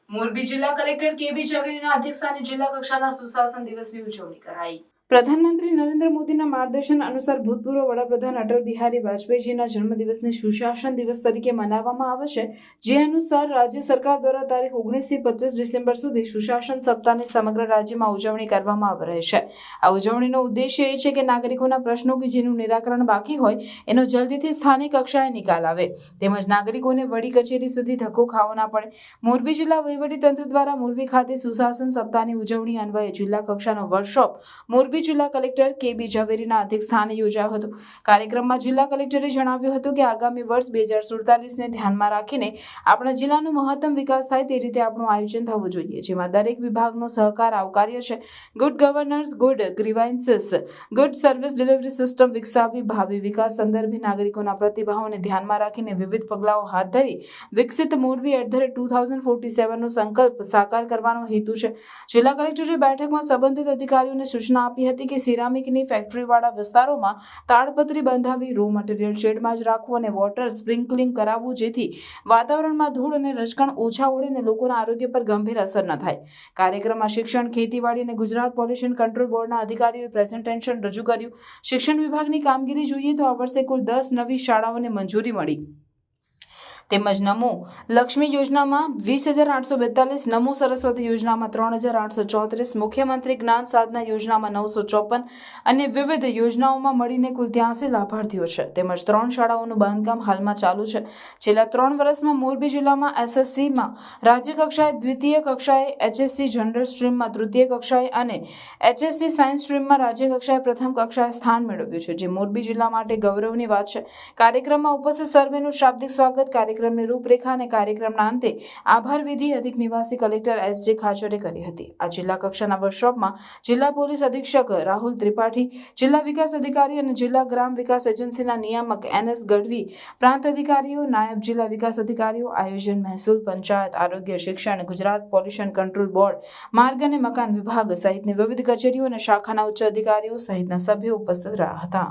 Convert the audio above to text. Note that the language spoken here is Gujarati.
મોરબી જિલ્લા કલેક્ટર કેબી ઝવેરીના અધ્યક્ષસ્થાને જિલ્લા કક્ષાના સુશાસન દિવસની ઉજવણી કરાઈ। પ્રધાનમંત્રી નરેન્દ્ર મોદીના માર્ગદર્શન અનુસાર ભૂતપૂર્વ વડાપ્રધાન અટલ બિહારી વાજપેયીજીના જન્મદિવસને સુશાસન દિવસ તરીકે મનાવવામાં આવે છે, જે અનુસાર રાજ્ય સરકાર દ્વારા તારીખ 19 થી 25 ડિસેમ્બર સુધી સુશાસન સપ્તાહની સમગ્ર રાજ્યમાં ઉજવણી કરવામાં આવી રહી છે। આ ઉજવણીનો ઉદ્દેશ્ય એ છે કે નાગરિકોના પ્રશ્નો કે જેનું નિરાકરણ બાકી હોય એનો જલ્દીથી સ્થાનિક કક્ષાએ નિકાલ આવે, તેમજ નાગરિકોને વડી કચેરી સુધી ધક્કો ખાવો ના પડે। મોરબી જિલ્લા વહીવટીતંત્ર દ્વારા મોરબી ખાતે સુશાસન સપ્તાહની ઉજવણી અન્વયે જિલ્લા કક્ષાનો વર્કશોપ મોરબી જિલ્લા કલેક્ટર કેબી ઝવેરીના અધ્યક્ષસ્થાને યોજાયો હતો। કાર્યક્રમમાં જિલ્લા કલેક્ટરે જણાવ્યું હતું કે આગામી વર્ષ 2047ને ધ્યાનમાં રાખીને આપણા જિલ્લાનો મહત્તમ વિકાસ થાય તે રીતે આપણું આયોજન થવું જોઈએ, જેમાં દરેક વિભાગનો સહકાર આવકાર્ય છે। Good governance, good grievances, good service delivery system વિકસાવી ભાવિ વિકાસ સંદર્ભે નાગરિકોના પ્રતિભાવોને ધ્યાનમાં રાખીને વિવિધ પગલાઓ હાથ ધરી વિકસિત મોરબી @ 2047નો સંકલ્પ સાકાર કરવાનો હેતુ છે। જિલ્લા કલેક્ટરે બેઠકમાં સંબંધિત અધિકારીઓને સૂચના આપી હતી કે સિરામિકની ફેક્ટરીવાળા વિસ્તારોમાં તાડપત્રી બંધાવી રો મટીરિયલ શેડમાં જ રાખવું અને વોટર સ્પ્રિંકલિંગ કરાવવું, જેથી વાતાવરણમાં ધૂળ અને રજકણ ઓછા ઉડે અને લોકોના આરોગ્ય પર ગંભીર અસર ન થાય। કાર્યક્રમમાં શિક્ષણ, ખેતીવાડી અને ગુજરાત પોલ્યુશન કંટ્રોલ બોર્ડના અધિકારીઓએ પ્રેઝન્ટેશન રજૂ કર્યું। શિક્ષણ વિભાગની કામગીરી જોઈએ તો આ વર્ષે કુલ 10 નવી શાળાઓને મંજૂરી મળી, તેમજ નમો લક્ષ્મી યોજનામાં 20,842, નમો સરસ્વતી યોજનામાં 3,834, મુખ્યમંત્રી જ્ઞાન સાધના યોજનામાં 954 અને વિવિધ યોજનાઓમાં મળીને કુલ 83 લાભાર્થીઓ છે, તેમજ 3 શાળાઓનું બાંધકામ હાલમાં ચાલુ છે। છેલ્લા 3 વર્ષમાં મોરબી જિલ્લામાં એસએસસીમાં રાજ્ય કક્ષાએ દ્વિતીય કક્ષાએ, એચએસસી જનરલ સ્ટ્રીમમાં તૃતીય કક્ષાએ અને એચએસસી સાયન્સ સ્ટ્રીમમાં રાજ્ય કક્ષાએ પ્રથમ કક્ષાએ સ્થાન મેળવ્યું છે, જે મોરબી જિલ્લા માટે ગૌરવની વાત છે। કાર્યક્રમમાં ઉપસ્થિત સર્વેનું શાબ્દિક સ્વાગત, કાર્યક્રમની રૂપરેખા અને કાર્યક્રમના અંતે આભાર વિધિ અધિક નિવાસી કલેક્ટર એસ.જે. ખાચરે કરી હતી। આ જિલ્લા કક્ષાના વર્કશોપમાં જિલ્લા પોલીસ અધિક્ષક રાહુલ ત્રિપાઠી, જિલ્લા વિકાસ અધિકારી અને જિલ્લા ગ્રામ વિકાસ એજન્સીના નિયામક એન.એસ. ગઢવી, પ્રાંત અધિકારીઓ, નાયબ જિલ્લા વિકાસ અધિકારીઓ, આયોજન, મહેસૂલ, પંચાયત, આરોગ્ય, શિક્ષણ, ગુજરાત પોલ્યુશન કંટ્રોલ બોર્ડ, માર્ગ અને મકાન વિભાગ સહિતની વિવિધ કચેરીઓ અને શાખાના ઉચ્ચ અધિકારીઓ સહિતના સભ્યો ઉપસ્થિત રહ્યા હતા।